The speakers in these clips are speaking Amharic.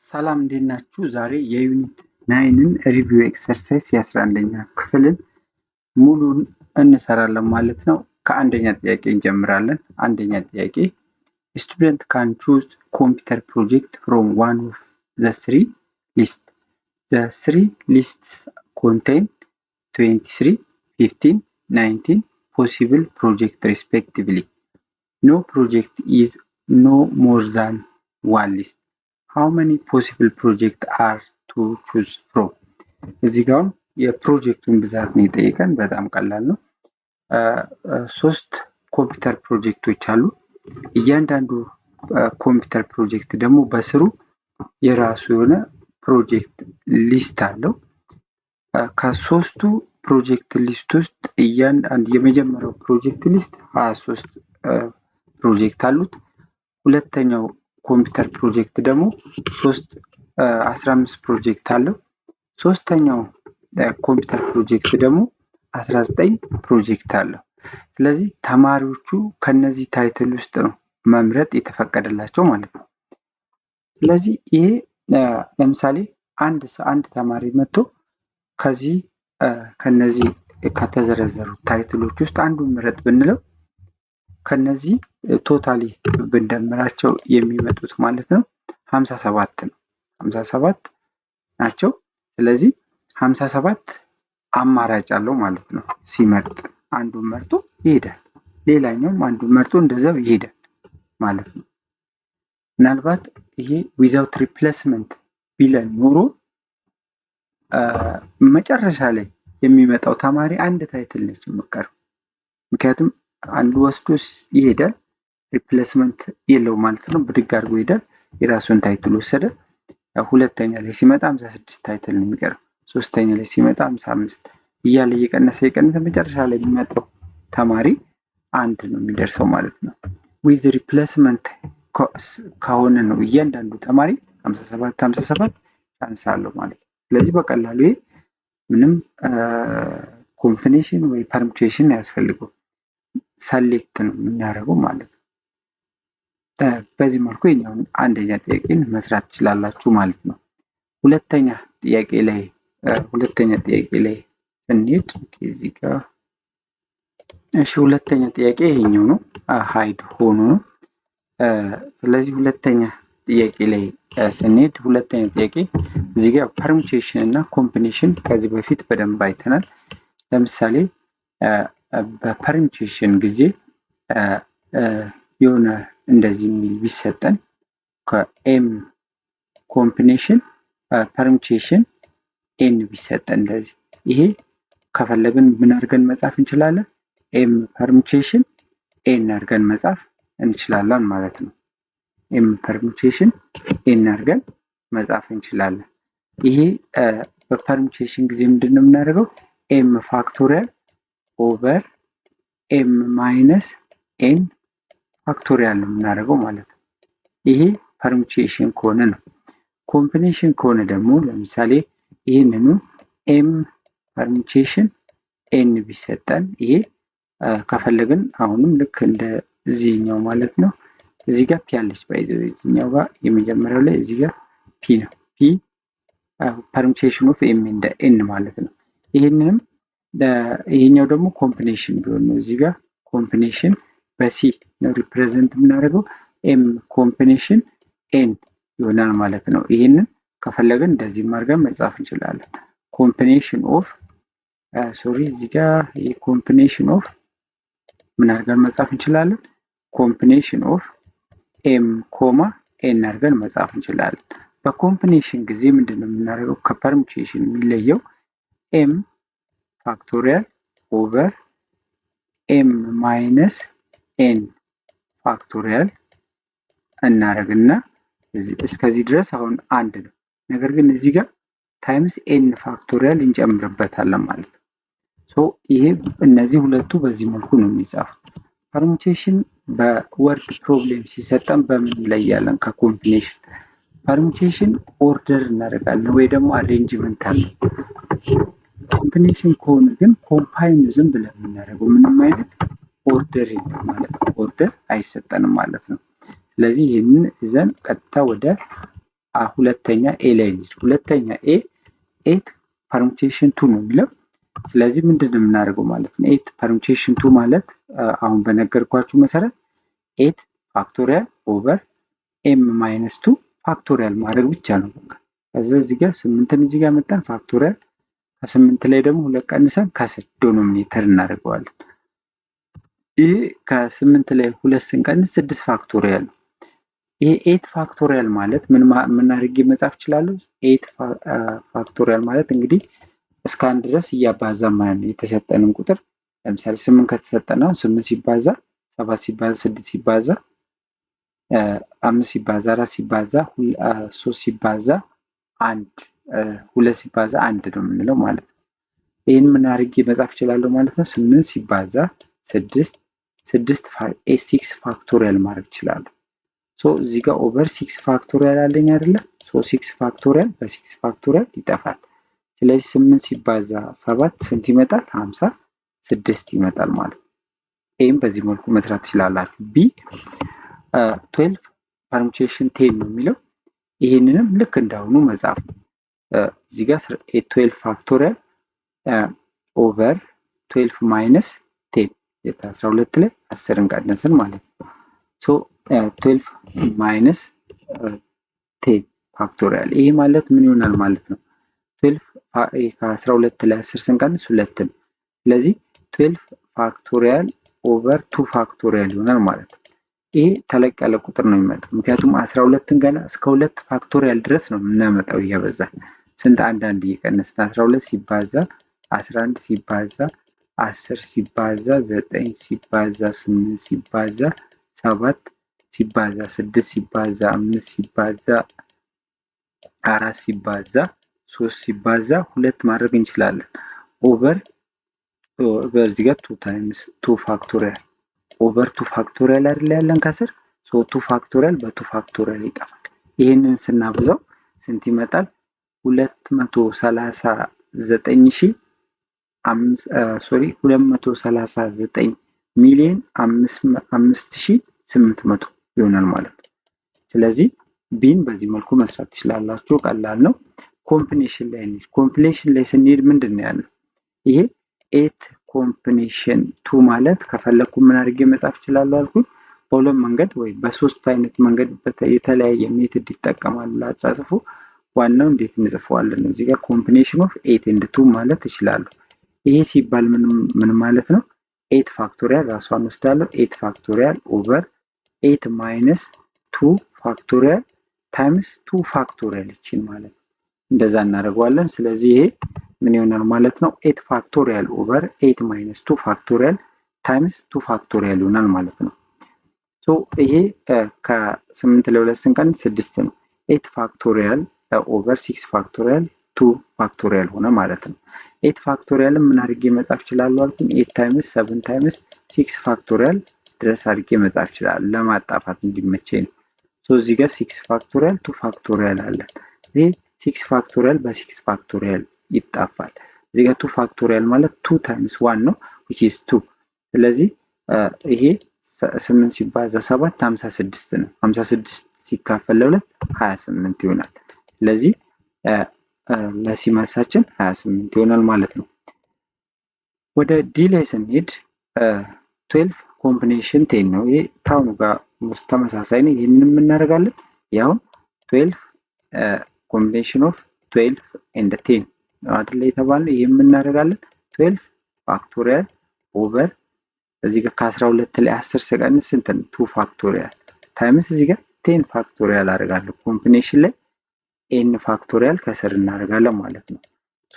ሰላም እንዴት ናችሁ? ዛሬ የዩኒት 9ን ሪቪው ኤክሰርሳይዝ የ11ኛ ክፍልን ሙሉን እንሰራለን ማለት ነው። ከአንደኛ ጥያቄ እንጀምራለን። አንደኛ ጥያቄ ስቱደንት ካን ቹዝ ኮምፒውተር ፕሮጀክት ፍሮም ዋን ኦፍ ዘ ስሪ ሊስት ዘ ስሪ ሊስትስ ኮንቴን 23 15 19 possible project respectively. No project is no more than one list. How many possible projects are to choose from? እዚህ ጋር የፕሮጀክቱን ብዛት ነው የጠየቀን። በጣም ቀላል ነው። ሶስት ኮምፒውተር ፕሮጀክቶች አሉ። እያንዳንዱ ኮምፒውተር ፕሮጀክት ደግሞ በስሩ የራሱ የሆነ ፕሮጀክት ሊስት አለው። ከሶስቱ ፕሮጀክት ሊስት ውስጥ የመጀመሪያው ፕሮጀክት ሊስት 23 ፕሮጀክት አሉት። ሁለተኛው ኮምፒውተር ፕሮጀክት ደግሞ 15 ፕሮጀክት አለው። ሶስተኛው ኮምፒውተር ፕሮጀክት ደግሞ 19 ፕሮጀክት አለው። ስለዚህ ተማሪዎቹ ከነዚህ ታይትል ውስጥ ነው መምረጥ የተፈቀደላቸው ማለት ነው። ስለዚህ ይሄ ለምሳሌ አንድ ተማሪ መጥቶ ከነዚህ ከተዘረዘሩ ታይትሎች ውስጥ አንዱን ምረጥ ብንለው ከነዚህ ቶታሊ ብንደምራቸው የሚመጡት ማለት ነው 57 ነው። 57 ናቸው። ስለዚህ 57 አማራጭ አለው ማለት ነው። ሲመርጥ አንዱን መርጦ ይሄዳል፣ ሌላኛውም አንዱን መርጦ እንደዛው ይሄዳል ማለት ነው። ምናልባት ይሄ ዊዛውት ሪፕሌስመንት ቢለን ኖሮ መጨረሻ ላይ የሚመጣው ተማሪ አንድ ታይትል ነች የምትቀረው። ምክንያቱም አንዱ ወስዶ ይሄዳል፣ ሪፕሌስመንት የለው ማለት ነው። ብድግ አድርጎ ይሄዳል፣ የራሱን ታይትል ወሰደ። ሁለተኛ ላይ ሲመጣ 56 ታይትል ነው የሚቀረው። ሶስተኛ ላይ ሲመጣ 55 እያለ እየቀነሰ መጨረሻ ላይ የሚመጣው ተማሪ አንድ ነው የሚደርሰው ማለት ነው። ዊዝ ሪፕሌስመንት ከሆነ ነው እያንዳንዱ ተማሪ 57 ቻንስ አለው ማለት ነው። ስለዚህ በቀላሉ ይሄ ምንም ኮምቢኔሽን ወይ ፐርሙቴሽን ያስፈልገው ሰሌክት ነው የምናደርገው ማለት ነው። በዚህ መልኩ የኛውን አንደኛ ጥያቄን መስራት ትችላላችሁ ማለት ነው። ሁለተኛ ጥያቄ ላይ ስንሄድ እዚህ ጋር ሁለተኛ ጥያቄ ይሄኛው ነው፣ ሃይድ ሆኖ ነው። ስለዚህ ሁለተኛ ጥያቄ ላይ ስንሄድ ሁለተኛ ጥያቄ እዚህ ጋር ፐርሙቴሽን እና ኮምቢኔሽን ከዚህ በፊት በደንብ አይተናል። ለምሳሌ በፐርሙቴሽን ጊዜ የሆነ እንደዚህ የሚል ቢሰጠን ከኤም ኮምቢኔሽን ፐርሙቴሽን ኤን ቢሰጠን እንደዚህ፣ ይሄ ከፈለግን ምን አድርገን መጻፍ እንችላለን? ኤም ፐርሙቴሽን ኤን አድርገን መጻፍ እንችላለን ማለት ነው። ኤም ፐርሙቴሽን ኤን አድርገን መጻፍ እንችላለን። ይሄ በፐርሙቴሽን ጊዜ ምንድን ነው የምናደርገው? ኤም ፋክቶሪያል ኦቨር ኤም ማይነስ ኤን ፋክቶሪያል ነው የምናደርገው ማለት ነው። ይሄ ፐርሙቴሽን ከሆነ ነው። ኮምቢኔሽን ከሆነ ደግሞ ለምሳሌ ይህንኑ ኤም ፐርሙቴሽን ኤን ቢሰጠን ይሄ ከፈለግን አሁንም ልክ እንደዚህኛው ማለት ነው። እዚህ ጋር ፒ አለች፣ በዚህኛው ጋር የመጀመሪያው ላይ እዚህ ጋር ፒ ነው። ፒ ፐርሙቴሽን ኦፍ ኤም እንደ ኤን ማለት ነው። ይሄኛው ደግሞ ኮምቢኔሽን ቢሆን ነው። እዚህ ጋር ኮምቢኔሽን በሲ ነው ሪፕሬዘንት የምናደርገው፣ ኤም ኮምቢኔሽን ኤን ይሆናል ማለት ነው። ይሄንን ከፈለግን እንደዚህ አድርገን መጻፍ እንችላለን። ኮምቢኔሽን ኦፍ እዚህ ጋር ኮምቢኔሽን ኦፍ ምን አድርገን መጻፍ እንችላለን? ኮምቢኔሽን ኦፍ ኤም ኮማ ኤን አድርገን መጻፍ እንችላለን። በኮምቢኔሽን ጊዜ ምንድን ነው የምናደርገው? ከፐርሙቴሽን የሚለየው ኤም ፋክቶሪያል ኦቨር ኤም ማይነስ ኤን ፋክቶሪያል እናደርግና እስከዚህ ድረስ አሁን አንድ ነው። ነገር ግን እዚህ ጋር ታይምስ ኤን ፋክቶሪያል እንጨምርበታለን ማለት ነው። ይሄ እነዚህ ሁለቱ በዚህ መልኩ ነው የሚጻፉት። ፐርሙቴሽን በወርድ ፕሮብሌም ሲሰጠን በምን እንለያለን ከኮምቢኔሽን? ፐርሙቴሽን ኦርደር እናደርጋለን ወይ ደግሞ አሬንጅመንት አለ። ኮምቢኔሽን ከሆነ ግን ኮምፓይን ዝም ብለን የምናደርገው ምንም አይነት ኦርደር የለም ማለት ነው። ኦርደር አይሰጠንም ማለት ነው። ስለዚህ ይህንን ይዘን ቀጥታ ወደ ሁለተኛ ኤ ላይ እንሂድ። ሁለተኛ ኤ 8 ፐርሙቴሽን 2 ነው የሚለው። ስለዚህ ምንድን ነው የምናደርገው ማለት ነው? 8 ፐርሙቴሽን 2 ማለት አሁን በነገርኳችሁ መሰረት 8 ፋክቶሪያል ኦቨር ኤም ማይነስ 2 ፋክቶሪያል ማድረግ ብቻ ነው በቃ። ከዛ እዚህ ጋር 8ን እዚህ ጋር መጣን ፋክቶሪያል፣ ከ8 ላይ ደግሞ 2 ቀንሰን ከስር ዶኖሚኔተር እናደርገዋለን። ይሄ ከ8 ላይ 2 ስንቀንስ 6 ፋክቶሪያል ነው። ይሄ 8 ፋክቶሪያል ማለት ምን አድርጌ መጻፍ እችላለሁ? 8 ፋክቶሪያል ማለት እንግዲህ እስከ 1 ድረስ እያባዛ ማለት ነው የተሰጠንን ቁጥር። ለምሳሌ 8 ከተሰጠን አሁን 8 ሲባዛ 7 ሲባዛ 6 ሲባዛ 5 ሲባዛ 4 ሲባዛ 3 ሲባዛ 1 2 ሲባዛ 1 ነው የምንለው ማለት ነው። ይህን ምን አድርጌ መጻፍ እችላለሁ ማለት ነው? 8 ሲባዛ 6 ፋክቶሪያል ማድረግ እችላለሁ። እዚህ ጋር ኦቨር 6 ፋክቶሪያል አለኝ አይደለ? 6 ፋክቶሪያል በ6 ፋክቶሪያል ይጠፋል። ስለዚህ 8 ሲባዛ 7 ስንት ይመጣል? 56 ይመጣል ማለት ነው። ይህም በዚህ መልኩ መስራት ትችላላችሁ። ቢ 12 ፐርሙቴሽን 10 ነው የሚለው። ይህንንም ልክ እንዳሁኑ መጻፍ ነው። እዚህ ጋር 12 ፋክቶሪያል ኦቨር 12 ማይነስ 10 12 ላይ 10 እንቀነስን ማለት ነው። 12 ማይነስ 10 ፋክቶሪያል ይሄ ማለት ምን ይሆናል ማለት ነው? 12 ከ12 ላይ 10 ስንቀንስ 2 ነው። ስለዚህ 12 ፋክቶሪያል ኦቨር 2 ፋክቶሪያል ይሆናል ማለት ነው። ይሄ ተለቅ ያለ ቁጥር ነው የሚመጣው፣ ምክንያቱም 12ን ገና እስከ 2 ፋክቶሪያል ድረስ ነው የምናመጣው እያበዛን ስንት አንዳንድ እየቀነስን 12 ሲባዛ 11 ሲባዛ 10 ሲባዛ 9 ሲባዛ 8 ሲባዛ 7 ሲባዛ 6 ሲባዛ 5 ሲባዛ 4 ሲባዛ 3 ሲባዛ 2 ማድረግ እንችላለን። ኦቨር በዚህ ጋር 2 ታይምስ 2 ፋክቶሪያል ኦቨር 2 ፋክቶሪያል አይደል ያለን ከስር 2 ፋክቶሪያል በ2 ፋክቶሪያል ይጠፋል። ይሄንን ስናብዛው ስንት ይመጣል? 239 ሚሊዮን 5800 ይሆናል ማለት ነው። ስለዚህ ቢን በዚህ መልኩ መስራት ትችላላችሁ። ቀላል ነው። ኮምቢኔሽን ላይ እንሂድ። ኮምቢኔሽን ላይ ስንሄድ ምንድን ነው ያለው? ይሄ 8 ኮምቢኔሽን 2 ማለት ከፈለኩ ምን አድርጌ መጻፍ እችላለሁ አልኩኝ? በሁለት መንገድ ወይ በሶስት አይነት መንገድ የተለያየ ሜትድ ይጠቀማሉ ላጻጽፉ። ዋናው እንዴት እንጽፈዋለን ነው። እዚህ ጋር ኮምቢኔሽን ኦፍ 8 ኤንድ 2 ማለት እችላለሁ። ይሄ ሲባል ምን ማለት ነው? 8 ፋክቶሪያል ራሷን ወስዳለሁ። 8 ፋክቶሪያል ኦቨር 8 ማይነስ 2 ፋክቶሪያል ታይምስ 2 ፋክቶሪያል ይችን ማለት ነው። እንደዛ እናደርገዋለን። ስለዚህ ይሄ ምን ይሆናል ማለት ነው? 8 ፋክቶሪያል ኦቨር 8 ማይነስ 2 ፋክቶሪያል ታይምስ 2 ፋክቶሪያል ይሆናል ማለት ነው። ይሄ ከ8 ለ2 ስንቀንስ 6 ነው። 8 ፋክቶሪያል ኦቨር 6 ፋክቶሪያል 2 ፋክቶሪያል ሆነ ማለት ነው። 8 ፋክቶሪያልን ምን አድርጌ መጻፍ እችላለሁ አልኩኝ? 8 ታይምስ 7 ታይምስ 6 ፋክቶሪያል ድረስ አድርጌ መጻፍ እችላለሁ ለማጣፋት እንዲመቸኝ ነው። እዚህ ጋር 6 ፋክቶሪያል 2 ፋክቶሪያል አለን። ይሄ 6 ፋክቶሪያል በ6 ፋክቶሪያል ይጣፋል። እዚህ ጋር 2 ፋክቶሪያል ማለት 2 ታይምስ 1 ነው which is 2። ስለዚህ ይሄ 8 ሲባዛ 7 56 ነው። 56 ሲካፈል ለ2 28 ይሆናል። ስለዚህ ለሲ መልሳችን 28 ይሆናል ማለት ነው። ወደ ዲ ላይ ስንሄድ 12 ኮምቢኔሽን 10 ነው። ይሄ ታውኑ ጋር ተመሳሳይ ነው። ይሄንን እናደርጋለን። ያው 12 ኮምቢኔሽን ኦፍ 12 ኤንድ 10 አይደል የተባለው። ይሄን እናደርጋለን 12 ፋክቶሪያል ኦቨር እዚህ ጋር ከ12 ላይ 10 ስቀንስ ስንት ነው? 2 ፋክቶሪያል ታይምስ እዚህ ጋር 10 ፋክቶሪያል አደርጋለሁ። ኮምቢኔሽን ላይ ኤን ፋክቶሪያል ከስር እናደርጋለን ማለት ነው።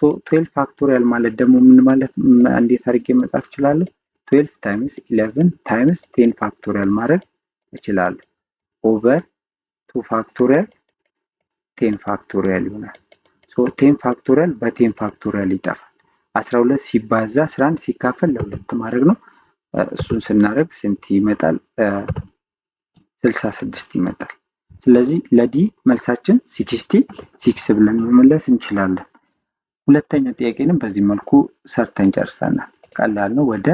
12 ፋክቶሪያል ማለት ደግሞ ምን ማለት እንዴት አድርጌ መጻፍ እችላለሁ? 12 ታይምስ 11 ታይምስ 10 ፋክቶሪያል ማድረግ እችላለሁ። ኦቨር 2 ፋክቶሪያል 10 ፋክቶሪያል ይሆናል። 10 ፋክቶሪያል በ10 ፋክቶሪያል ይጠፋል። 12 ሲባዛ 11 ሲካፈል ለ2 ማድረግ ነው። እሱን ስናደርግ ስንት ይመጣል? 66 ይመጣል። ስለዚህ ለዲ መልሳችን 66 ብለን መመለስ እንችላለን። ሁለተኛ ጥያቄንም በዚህ መልኩ ሰርተን ጨርሰናል። ቀላል ነው። ወደ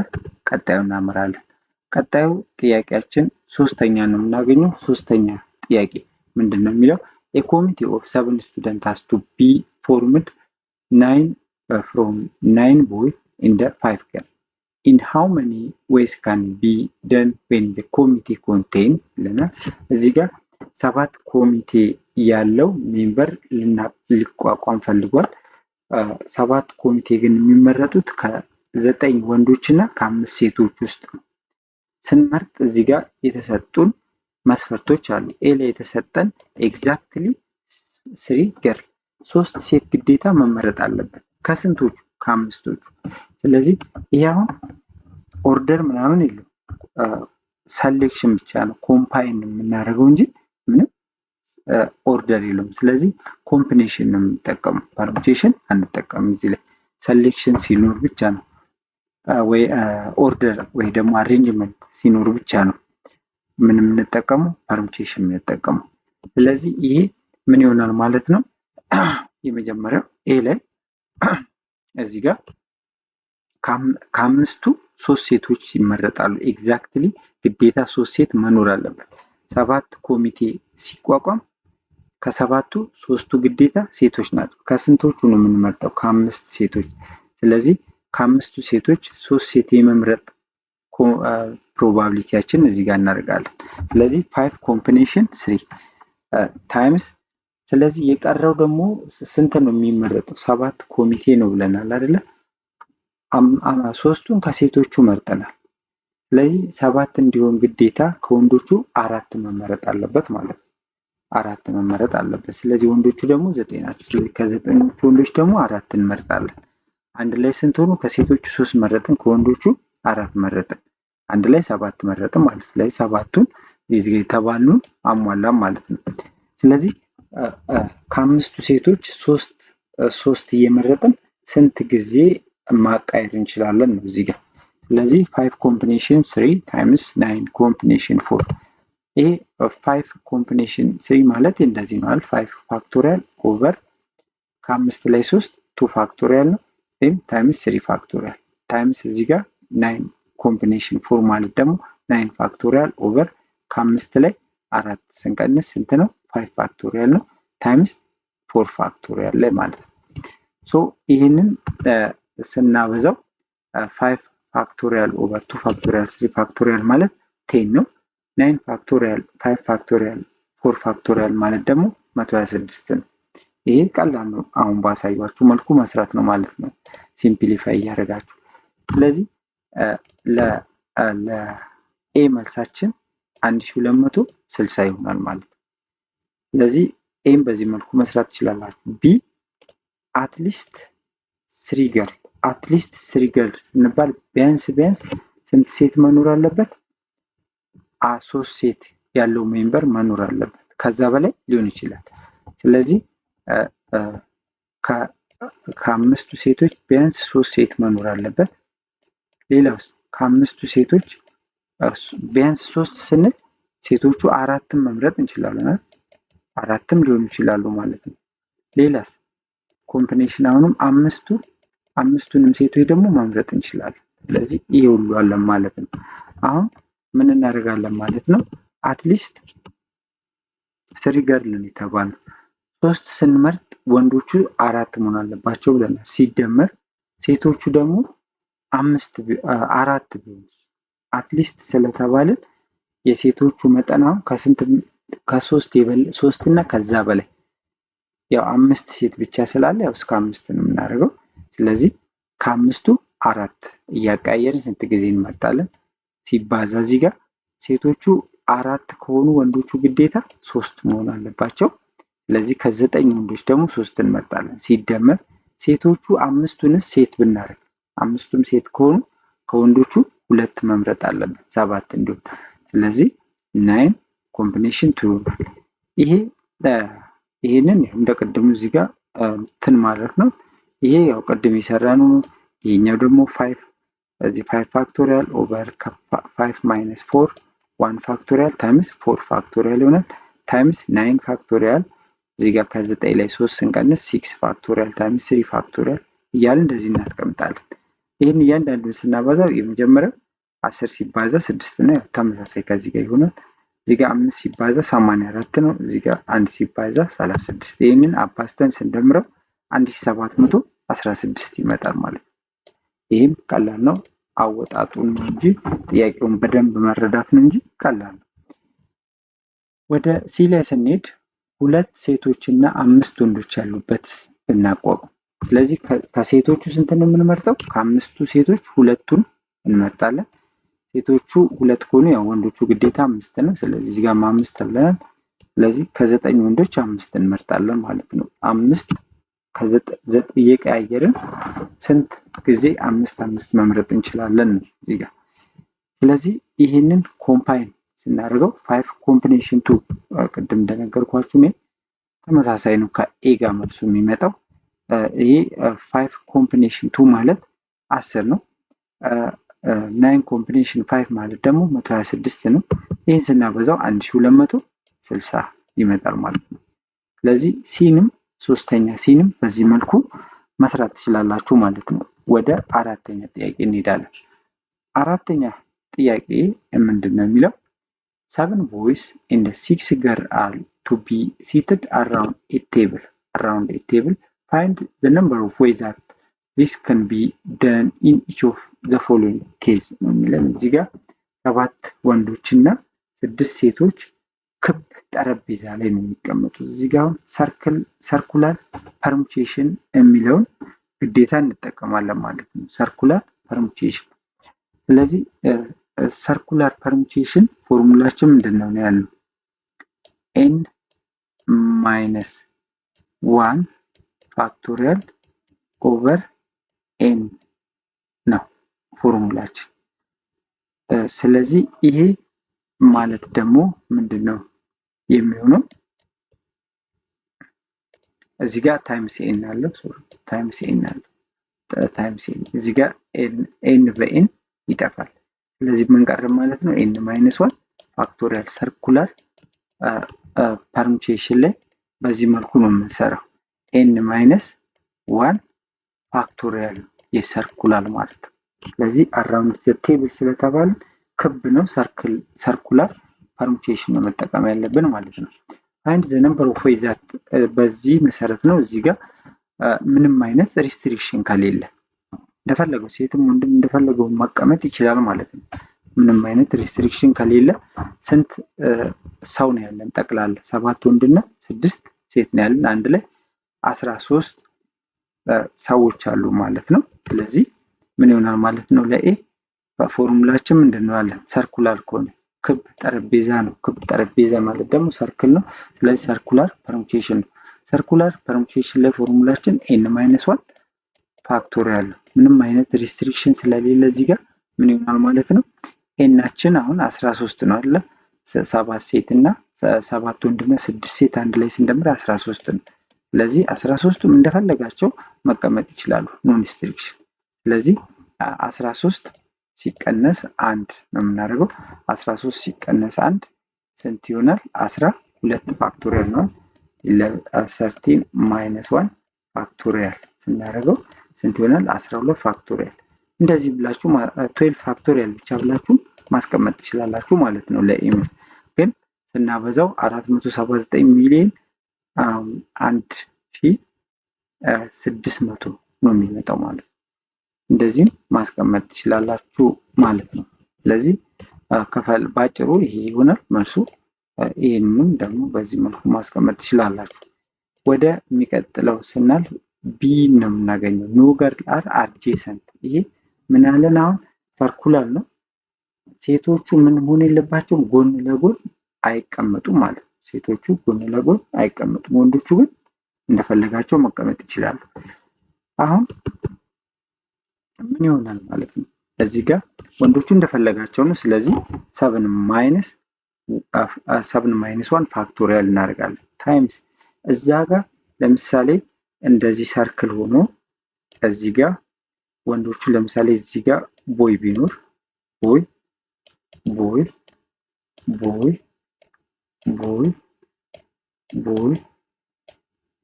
ቀጣዩ እናመራለን። ቀጣዩ ጥያቄያችን ሶስተኛ ነው የምናገኘው። ሶስተኛ ጥያቄ ምንድን ነው የሚለው? a committee of 7 students has to be formed 9 from 9 boys and 5 girls. In how many ways can be done when the committee contain ብለናል። እዚህ ጋር 7 ኮሚቴ ያለው ሜምበር ሊቋቋም ፈልጓል። 7 ኮሚቴ ግን የሚመረጡት ከ9 ወንዶችና ከ5 ሴቶች ውስጥ ነው። ስንመርጥ እዚህ ጋር የተሰጡን መስፈርቶች አሉ። ኤ ላይ የተሰጠን ኤግዛክትሊ 3 ገርል 3 ሴት ግዴታ መመረጥ አለበት። ከስንቶቹ? ከ5ቶቹ። ስለዚህ ይሄ አሁን ኦርደር ምናምን የለው ሰሌክሽን ብቻ ነው ኮምፓይን የምናደርገው እንጂ ምንም ኦርደር የለውም። ስለዚህ ኮምቢኔሽን ነው የምንጠቀመው፣ ፐርሙቴሽን አንጠቀምም። እዚህ ላይ ሰሌክሽን ሲኖር ብቻ ነው ወይ ኦርደር ወይ ደግሞ አሬንጅመንት ሲኖር ብቻ ነው ምን የምንጠቀመው፣ ፐርሙቴሽን የምንጠቀመው። ስለዚህ ይሄ ምን ይሆናል ማለት ነው። የመጀመሪያው ኤ ላይ እዚህ ጋር ከ5ቱ 3 ሴቶች ይመረጣሉ። ኤግዛክትሊ ግዴታ 3 ሴት መኖር አለበት። 7 ኮሚቴ ሲቋቋም ከ7ቱ 3ቱ ግዴታ ሴቶች ናቸው። ከስንቶቹ ነው የምንመርጠው? ከ5 ሴቶች። ስለዚህ ከ5ቱ ሴቶች 3 ሴት የመምረጥ ፕሮባቢሊቲያችን እዚህ ጋር እናደርጋለን። ስለዚህ 5 ኮምቢኔሽን 3 ታይምስ። ስለዚህ የቀረው ደግሞ ስንት ነው የሚመረጠው? 7 ኮሚቴ ነው ብለናል አይደለ? 3ቱን ከሴቶቹ መርጠናል። ስለዚህ 7 እንዲሆን ግዴታ ከወንዶቹ 4 መመረጥ አለበት ማለት ነው። 4 መመረጥ አለበት። ስለዚህ ወንዶቹ ደግሞ 9 ናቸው። ስለዚህ ከ9ኞቹ ወንዶች ደግሞ 4 እንመርጣለን። አንድ ላይ ስንት ሆኑ? ከሴቶቹ 3 መረጥን፣ ከወንዶቹ 4 መረጥን፣ አንድ ላይ 7 መረጥን ማለት። ስለዚህ 7ቱን እዚህ ጋር የተባሉን አሟላም ማለት ነው። ስለዚህ ከ5ቱ ሴቶች 3 እየመረጥን ስንት ጊዜ ማቃየር እንችላለን ነው እዚህ ጋር። ስለዚህ 5 ኮምቢኔሽን 3 ታይምስ 9 ኮምቢኔሽን 4። ይሄ 5 ኮምቢኔሽን 3 ማለት እንደዚህ ነው። 5 ፋክቶሪያል ኦቨር ከ5 ላይ 3 2 ፋክቶሪያል ነው ታይምስ 3 ፋክቶሪያል ታይምስ እዚህ ጋር 9 ኮምቢኔሽን 4 ማለት ደግሞ 9 ፋክቶሪያል ኦቨር ከ5 ላይ 4 ስንቀንስ ስንት ነው? 5 ፋክቶሪያል ነው ታይምስ 4 ፋክቶሪያል ላይ ማለት ነው። ሶ ይህንን ስናበዛው 5 ፋክቶሪያል ኦቨር 2 ፋክቶሪያል 3 ፋክቶሪያል ማለት 10 ነው። 9 ፋክቶሪያል 5 ፋክቶሪያል 4 ፋክቶሪያል ማለት ደግሞ 126 ነው። ይሄ ቀላል ነው። አሁን ባሳያችሁ መልኩ መስራት ነው ማለት ነው፣ ሲምፕሊፋይ እያደረጋችሁ። ስለዚህ ለኤ መልሳችን 1260 ይሆናል ማለት ነው። ስለዚህ ኤም በዚህ መልኩ መስራት ትችላላችሁ። ቢ አትሊስት 3 ገርል አትሊስት 3 ገርል ስንባል ቢያንስ ስንት ሴት መኖር አለበት? 3 ሴት ያለው ሜምበር መኖር አለበት። ከዛ በላይ ሊሆን ይችላል። ስለዚህ ከ5ቱ ሴቶች ቢያንስ 3 ሴት መኖር አለበት። ሌላውስ ከ5ቱ ሴቶች ቢያንስ 3 ስንል ሴቶቹ 4ም መምረጥ እንችላለን። 4ም ሊሆኑ ይችላሉ ማለት ነው። ሌላስ ኮምቢኔሽን አሁንም አምስቱንም ሴቶች ደግሞ መምረጥ እንችላለን። ስለዚህ ይሄ ሁሉ አለ ማለት ነው። አሁን ምን እናደርጋለን ማለት ነው? አትሊስት 3 ገርል ነው የተባለው። 3 ስንመርጥ ወንዶቹ 4 መሆን አለባቸው ብለናል። ሲደመር ሴቶቹ ደግሞ 4 ቢሆን አትሊስት ስለተባልን የሴቶቹ መጠን አሁን ከ3 እና ከዛ በላይ ያው 5 ሴት ብቻ ስላለ ያው እስከ 5 ነው የምናደርገው። ስለዚህ ከ5ቱ 4 እያቀያየርን ስንት ጊዜ እንመርጣለን ሲባዛ እዚህ ጋር ሴቶቹ 4 ከሆኑ ወንዶቹ ግዴታ 3 መሆን አለባቸው። ስለዚህ ከ9 ወንዶች ደግሞ 3 እንመርጣለን። ሲደመር ሴቶቹ 5ቱንስ ሴት ብናደርግ 5ቱም ሴት ከሆኑ ከወንዶቹ 2 መምረጥ አለብን 7 እንዲሆን። ስለዚህ 9 ኮምቢኔሽን 2 ይሄንን እንደ ቅድሙ እዚህ ጋር እንትን ማለት ነው። ይሄ ያው ቅድም የሰራነው ነው። ይሄኛው ደግሞ 5 እዚህ 5 ፋክቶሪያል ኦቨር 5 ማይነስ 4 1 ፋክቶሪያል ታይምስ 4 ፋክቶሪያል ይሆናል ታይምስ 9 ፋክቶሪያል እዚህ ጋር ከ9 ላይ 3 ስንቀንስ 6 ፋክቶሪያል ታይምስ 3 ፋክቶሪያል እያልን እንደዚህ እናስቀምጣለን። ይህን እያንዳንዱን ስናባዛው የመጀመሪያው 10 ሲባዛ 6 ነው። ያው ተመሳሳይ ከዚህ ጋር ይሆናል። እዚህ ጋር 5 ሲባዛ 84 ነው። እዚህ ጋር 1 ሲባዛ 36። ይህንን አባዝተን ስንደምረው 1716 ይመጣል ማለት ነው። ይህም ቀላል ነው። አወጣጡን ነው እንጂ ጥያቄውን በደንብ መረዳት ነው እንጂ ቀላል ነው። ወደ ሲ ላይ ስንሄድ 2 ሴቶችና 5 ወንዶች ያሉበት እናቋቁም። ስለዚህ ከሴቶቹ ስንት ነው የምንመርጠው? ከ5ቱ ሴቶች 2ቱን እንመርጣለን። ሴቶቹ 2 ከሆኑ ያው ወንዶቹ ግዴታ 5 ነው። ስለዚህ እዚህ ጋር 5 ተብለናል። ስለዚህ ከ9 ወንዶች 5 እንመርጣለን ማለት ነው። 5 ከ9 እየቀያየርን ስንት ጊዜ 5 መምረጥ እንችላለን ነው እዚህ ጋር። ስለዚህ ይህንን ኮምፓይን ስናደርገው 5 ኮምቢኔሽን 2 ቅድም እንደነገርኳችሁ ነው ተመሳሳይ ነው ከኤ ጋር መልሱ የሚመጣው። ይሄ 5 ኮምቢኔሽን 2 ማለት 10 ነው። 9 ኮምቢኔሽን 5 ማለት ደግሞ 126 ነው። ይህን ስናበዛው 1260 ይመጣል ማለት ነው። ስለዚህ ሲንም ሶስተኛ ሲንም በዚህ መልኩ መስራት ትችላላችሁ ማለት ነው። ወደ አራተኛ ጥያቄ እንሄዳለን። አራተኛ ጥያቄ ምንድን ነው የሚለው 7 boys and 6 girls are to be seated around a table. Find the number of ways that this can be done in each of the following case ነው የሚለን እዚህ ጋር 7 ወንዶችና 6 ሴቶች ክብ ጠረጴዛ ላይ ነው የሚቀመጡት። እዚህ ጋር ሰርኩላር ፐርሙቴሽን የሚለውን ግዴታ እንጠቀማለን ማለት ነው። ሰርኩላር ፐርሙቴሽን። ስለዚህ ሰርኩላር ፐርሙቴሽን ፎርሙላችን ምንድነው ነው ያለው? n ማይነስ 1 ፋክቶሪያል ኦቨር n ነው ፎርሙላችን። ስለዚህ ይሄ ማለት ደግሞ ምንድነው የሚሆነው? እዚህ ጋር ታይምስ ኤን አለው ታይምስ ኤን እዚህ ጋር ኤን በኤን ይጠፋል። ስለዚህ ምን ቀረ ማለት ነው? ኤን ማይነስ 1 ፋክቶሪያል ሰርኩላር ፐርሙቴሽን ላይ በዚህ መልኩ ነው የምንሰራው። ኤን ማይነስ 1 ፋክቶሪያል የሰርኩላር ማለት ነው። ስለዚህ አራውንድ ዘ ቴብል ስለተባለ ክብ ነው፣ ሰርኩላር ፐርሙቴሽን ነው መጠቀም ያለብን ማለት ነው። ፋይንድ ዘ ነምበር ኦፍ ዌይዝ ዛት በዚህ መሰረት ነው እዚህ ጋር ምንም አይነት ሪስትሪክሽን ከሌለ እንደፈለገው ሴትም ወንድም እንደፈለገው መቀመጥ ይችላል ማለት ነው። ምንም አይነት ሪስትሪክሽን ከሌለ ስንት ሰው ነው ያለን? ጠቅላላ 7 ወንድና 6 ሴት ነው ያለን። አንድ ላይ 13 ሰዎች አሉ ማለት ነው። ስለዚህ ምን ይሆናል ማለት ነው? ለኤ በፎርሙላችን ምንድነው ያለን? ሰርኩላር ከሆነ ክብ ጠረጴዛ ነው። ክብ ጠረጴዛ ማለት ደግሞ ሰርክል ነው። ስለዚህ ሰርኩላር ፐርሙቴሽን ነው። ሰርኩላር ፐርሙቴሽን ላይ ፎርሙላችን ኤን ማይነስ 1 ፋክቶሪያል ነው። ምንም አይነት ሪስትሪክሽን ስለሌለ እዚህ ጋር ምን ይሆናል ማለት ነው? ኤናችን አሁን 13 ነው አይደል? 7 ሴት እና 7 ወንድና 6 ሴት አንድ ላይ ስንደምር 13 ነው። ስለዚህ 13ቱም እንደፈለጋቸው መቀመጥ ይችላሉ፣ ኖ ሪስትሪክሽን። ስለዚህ 13 ሲቀነስ 1 ነው የምናደርገው። 13 ሲቀነስ 1 ስንት ይሆናል? 12 ፋክቶሪያል ነው። 13 ማይነስ 1 ፋክቶሪያል ስናደርገው ስንት ይሆናል? 12 ፋክቶሪያል። እንደዚህ ብላችሁ 12 ፋክቶሪያል ብቻ ብላችሁ ማስቀመጥ ትችላላችሁ ማለት ነው። ለኢሜል ግን ስናበዛው 479 ሚሊዮን 1600 ነው የሚመጣው ማለት ነው። እንደዚህም ማስቀመጥ ትችላላችሁ ማለት ነው። ስለዚህ ባጭሩ ይሄ ይሆናል መልሱ። ይህንን ደግሞ በዚህ መልኩ ማስቀመጥ ትችላላችሁ። ወደ የሚቀጥለው ስናልፍ ቢ ነው የምናገኘው። ኖ ገርል አር አድጀሰንት። ይሄ ምን ያለን አሁን ሰርኩላር ነው። ሴቶቹ ምን መሆን የለባቸውም? ጎን ለጎን አይቀመጡም ማለት ነው። ሴቶቹ ጎን ለጎን አይቀመጡም። ወንዶቹ ግን እንደፈለጋቸው መቀመጥ ይችላሉ። አሁን ምን ይሆናል ማለት ነው? እዚህ ጋር ወንዶቹ እንደፈለጋቸው ነው። ስለዚህ 7 ማይነስ 1 ፋክቶሪያል እናደርጋለን ታይምስ እዛ ጋር ለምሳሌ እንደዚህ ሰርክል ሆኖ እዚህ ጋር ወንዶቹ ለምሳሌ እዚህ ጋር ቦይ ቢኖር ቦይ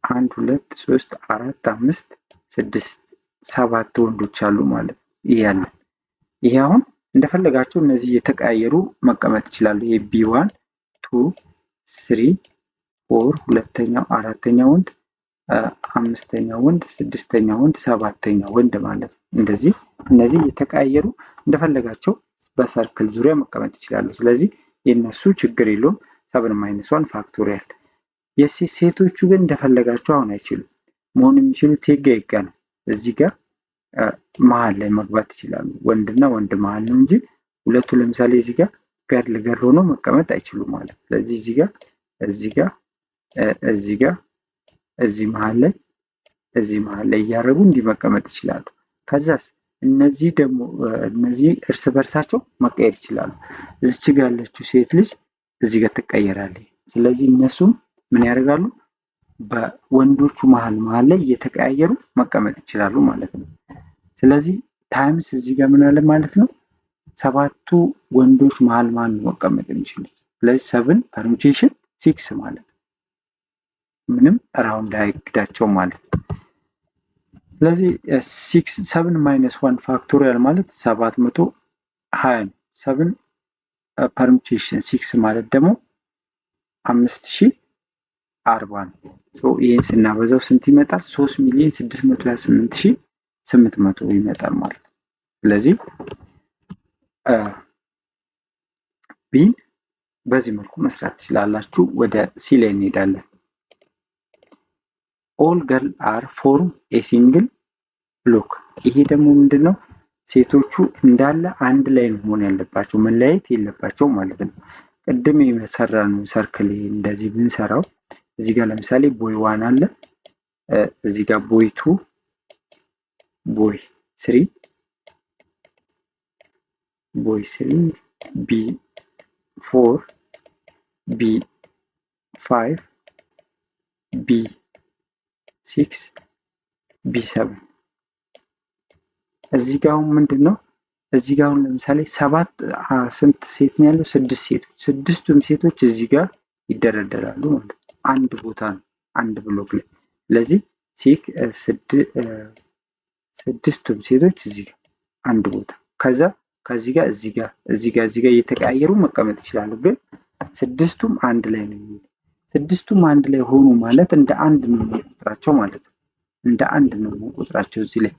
1 2 3 4 5 6 7 ወንዶች አሉ ማለት ነው። ይሄ አሁን እንደፈለጋቸው እነዚህ የተቀያየሩ መቀመጥ ይችላሉ። ይሄ ቢ1 2 3 4 ሁለተኛው አራተኛው ወንድ አምስተኛው ወንድ ስድስተኛው ወንድ ሰባተኛው ወንድ ማለት ነው። እንደዚህ እነዚህ የተቀያየሩ እንደፈለጋቸው በሰርክል ዙሪያ መቀመጥ ይችላሉ። ስለዚህ የነሱ ችግር የለውም 7 - 1 ፋክቶሪያል። የሴቶቹ ግን እንደፈለጋቸው አሁን አይችሉም። መሆን የሚችሉት የጋ ነው። እዚህ ጋር መሀል ላይ መግባት ይችላሉ። ወንድና ወንድ መሀል ነው እንጂ ሁለቱ ለምሳሌ እዚህ ጋር ገርል ገር ሆኖ መቀመጥ አይችሉም ማለት። ስለዚህ እዚህ ጋር እዚህ ጋር እዚህ መሀል ላይ እያደረጉ እንዲህ መቀመጥ ይችላሉ። ከዛስ እነዚህ ደግሞ እነዚህ እርስ በርሳቸው መቀየር ይችላሉ። እዚች ጋር ያለችው ሴት ልጅ እዚህ ጋር ትቀየራለች። ስለዚህ እነሱም ምን ያደርጋሉ? በወንዶቹ መሀል ላይ እየተቀያየሩ መቀመጥ ይችላሉ ማለት ነው። ስለዚህ ታይምስ እዚህ ጋር ምን አለ ማለት ነው? 7ቱ ወንዶች መሀል ነው መቀመጥ የሚችሉት። ስለዚህ 7 ፐርሙቴሽን 6 ማለት ነው። ምንም ራውንድ አይግዳቸው ማለት ነው። ስለዚህ 7 - 1 ፋክቶሪያል ማለት 720 ነው። 7 ፐርሙቴሽን 6 ማለት ደግሞ 5040 ነው። ይህን ስናበዛው ስንት ይመጣል? 3,628,800 ይመጣል ማለት ነው። ስለዚህ ቢን በዚህ መልኩ መስራት ትችላላችሁ። ወደ ሲ ላይ እንሄዳለን። ኦል ገርል አር ፎርም ኤ ሲንግል ብሎክ። ይሄ ደግሞ ምንድነው? ሴቶቹ እንዳለ አንድ ላይ መሆን ያለባቸው መለያየት የለባቸው ማለት ነው። ቅድም የሰራነው ሰርክል እንደዚህ ብንሰራው እዚህ ጋር ለምሳሌ ቦይ 1 አለ፣ እዚህ ጋር ቦይ 2 ቦይ 3 B4 B5 B6 B7 እዚህ ጋር ምንድነው? እዚህ ጋር ለምሳሌ ስንት ሴት ነው ያለው? 6 ሴቶች። ስድስቱም ሴቶች እዚህ ጋር ይደረደራሉ ማለት ነው። አንድ ቦታ ነው፣ አንድ ብሎክ ላይ። ስለዚህ ስድስቱም ሴቶች እዚህ ጋር አንድ ቦታ፣ ከዛ ከዚህ ጋር እዚህ ጋር እየተቀያየሩ መቀመጥ ይችላሉ። ግን ስድስቱም አንድ ላይ ነው የሚሆነው። ስድስቱም አንድ ላይ ሆኑ ማለት እንደ አንድ ነው ቁጥራቸው ማለት ነው። እንደ አንድ ነው ቁጥራቸው እዚህ ላይ።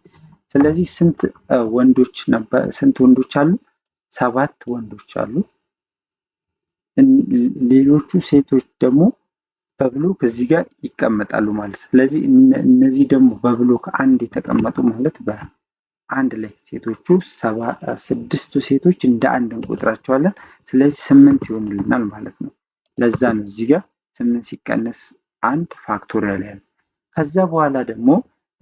ስለዚህ ስንት ወንዶች አሉ? 7 ወንዶች አሉ። ሌሎቹ ሴቶች ደግሞ በብሎክ እዚህ ጋር ይቀመጣሉ ማለት። ስለዚህ እነዚህ ደግሞ በብሎክ አንድ የተቀመጡ ማለት በአንድ ላይ ሴቶቹ 6ቱ ሴቶች እንደ አንድ እንቆጥራቸዋለን። ስለዚህ 8 ይሆንልናል ማለት ነው። ለዛ ነው እዚህ ጋር 8 ሲቀነስ 1 ፋክቶሪያል ያለው። ከዛ በኋላ ደግሞ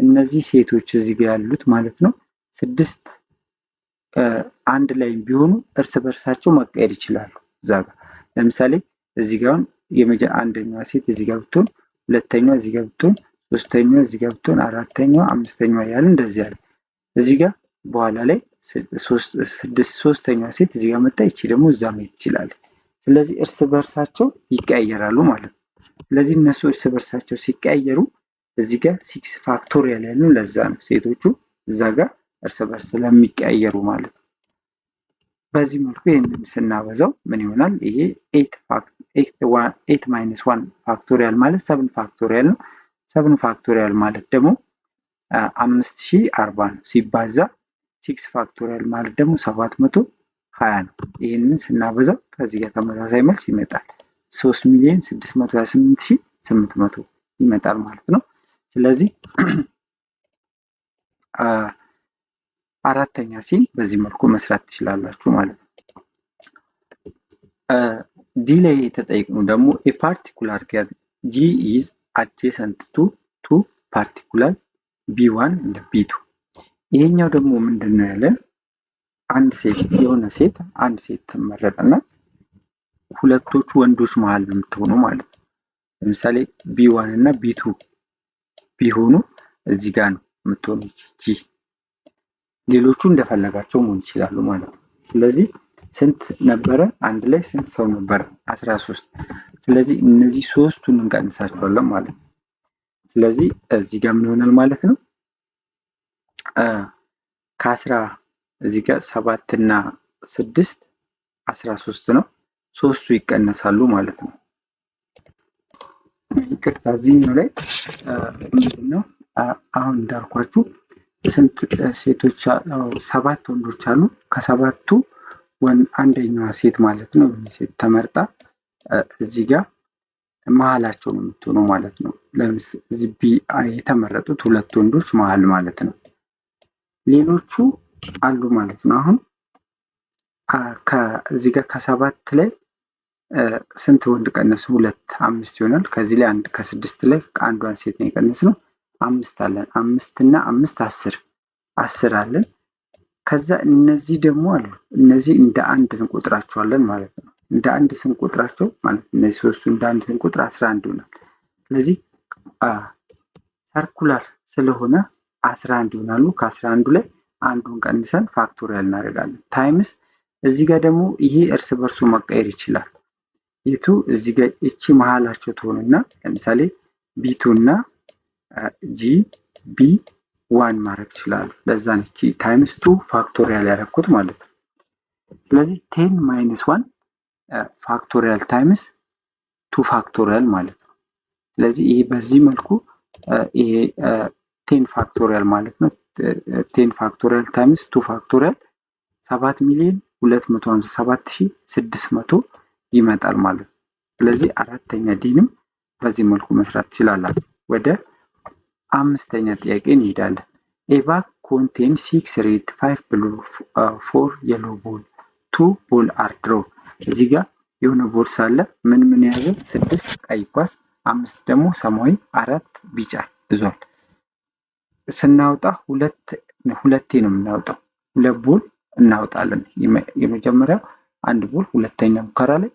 እነዚህ ሴቶች እዚህ ጋር ያሉት ማለት ነው 6 አንድ ላይ ቢሆኑ እርስ በርሳቸው መቀየር ይችላሉ። እዛ ጋር ለምሳሌ እዚህ ጋር አንደኛዋ ሴት እዚህ ጋር ብትሆን፣ ሁለተኛዋ እዚህ ጋር ብትሆን፣ ሶስተኛዋ እዚህ ጋር ብትሆን፣ አራተኛዋ፣ አምስተኛዋ ያለ እንደዚህ ያለ። እዚህ ጋር በኋላ ላይ ሶስተኛዋ ሴት እዚህ ጋር መጣ፣ ይቺ ደግሞ እዛ መሄድ ትችላለች። ስለዚህ እርስ በርሳቸው ይቀያየራሉ ማለት ነው። ስለዚህ እነሱ እርስ በርሳቸው ሲቀያየሩ እዚህ ጋር 6 ፋክቶሪያል ያለው ለዛ ነው ሴቶቹ እዛ ጋር እርስ በርስ ስለሚቀያየሩ ማለት ነው። በዚህ መልኩ ይህንን ስናበዛው ምን ይሆናል? ይሄ 8 - 1 ፋክቶሪያል ማለት 7 ፋክቶሪያል ነው። 7 ፋክቶሪያል ማለት ደግሞ 5040 ነው። ሲባዛ 6 ፋክቶሪያል ማለት ደግሞ 720 ነው። ይህንን ስናበዛው ከዚህ ጋር ተመሳሳይ መልስ ይመጣል። 3,628,800 ይመጣል ማለት ነው። ስለዚህ አራተኛ ሲን በዚህ መልኩ መስራት ትችላላችሁ ማለት ነው። ዲ ላይ የተጠየቅነው ደግሞ ፓርቲኩላር ጂ ኢዝ አድጀሰንት ቱ ፓርቲኩላር ቢ1 እንደ ቢ2። ይሄኛው ደግሞ ምንድን ነው ያለን? አንድ ሴት ትመረጥና ሁለቶቹ ወንዶች መሀል የምትሆኑ ማለት ነው። ለምሳሌ ቢ1 እና ቢ2 ቢሆኑ እዚህ ጋር ነው የምትሆኑ ጂ። ሌሎቹ እንደፈለጋቸው መሆን ይችላሉ ማለት ነው። ስለዚህ ስንት ነበረ? አንድ ላይ ስንት ሰው ነበረ? 13። ስለዚህ እነዚህ ሶስቱን እንቀንሳቸዋለን ማለት ነው። ስለዚህ እዚህ ጋር ምን ይሆናል ማለት ነው? እዚህ ጋር 7 እና 6 13 ነው። ሶስቱ ይቀነሳሉ ማለት ነው። ይቅርታ እዚህኛው ላይ ምንድነው አሁን እንዳልኳችሁ ስንት ሴቶች 7 ወንዶች አሉ። ከሰባቱ አንደኛዋ ሴት ማለት ነው ሴት ተመርጣ እዚህ ጋር መሀላቸው ነው የምትሆነው ማለት ነው። ለምሳሌ እዚህ ቢ የተመረጡት 2 ወንዶች መሀል ማለት ነው። ሌሎቹ አሉ ማለት ነው። አሁን ከዚህ ጋር ከ7 ላይ ስንት ወንድ ቀነሱ? 2 5 ይሆናል። ከዚህ ላይ አንድ ከ6 ላይ አንዷን ሴት ነው የቀነስነው 5 አለን። 5 እና 5 10 አለን። ከዛ እነዚህ ደግሞ አሉ። እነዚህ እንደ አንድ እንቆጥራቸዋለን ማለት ነው። እንደ አንድ ስንቆጥራቸው ማለት እነዚህ ሶስቱ እንደ አንድ ስንቆጥር 11 ይሆናል። ስለዚህ ሰርኩላር ስለሆነ 11 ይሆናሉ። ከ11 ላይ አንዱን ቀንሰን ፋክቶሪያል እናደርጋለን። ታይምስ እዚህ ጋር ደግሞ ይሄ እርስ በርሱ መቀየር ይችላል። የቱ እዚህ ጋር እቺ መሀላቸው ትሆንና ለምሳሌ ቢ2 እና ቢ1 ማድረግ ይችላሉ። ለዛ ነው እቺ ታይምስ 2 ፋክቶሪያል ያደረኩት ማለት ነው። ስለዚህ 10 ማይነስ 1 ፋክቶሪያል ታይምስ 2 ፋክቶሪያል ማለት ነው። ስለዚህ ይሄ በዚህ መልኩ ይሄ 10 ፋክቶሪያል ማለት ነው። 10 ፋክቶሪያል ታይምስ 2 ፋክቶሪያል 7,257,600 ይመጣል ማለት ነው። ስለዚህ አራተኛ ዲንም በዚህ መልኩ መስራት ትችላላችሁ። ወደ አምስተኛ ጥያቄ እንሄዳለን። ኤ ባግ ኮንቴን 6 ሬድ 5 ብሉ 4 የሎ ቦል 2 ቦል አር ድሮው። እዚህ ጋር የሆነ ቦርሳ አለ። ምን የያዘ 6 ቀይ ኳስ 5 ደግሞ ሰማያዊ 4 ቢጫ ይዟል። ስናወጣ ሁለቴ ነው የምናወጣው። 2 ቦል እናወጣለን። የመጀመሪያው አንድ ቦል ሁለተኛ ሙከራ ላይ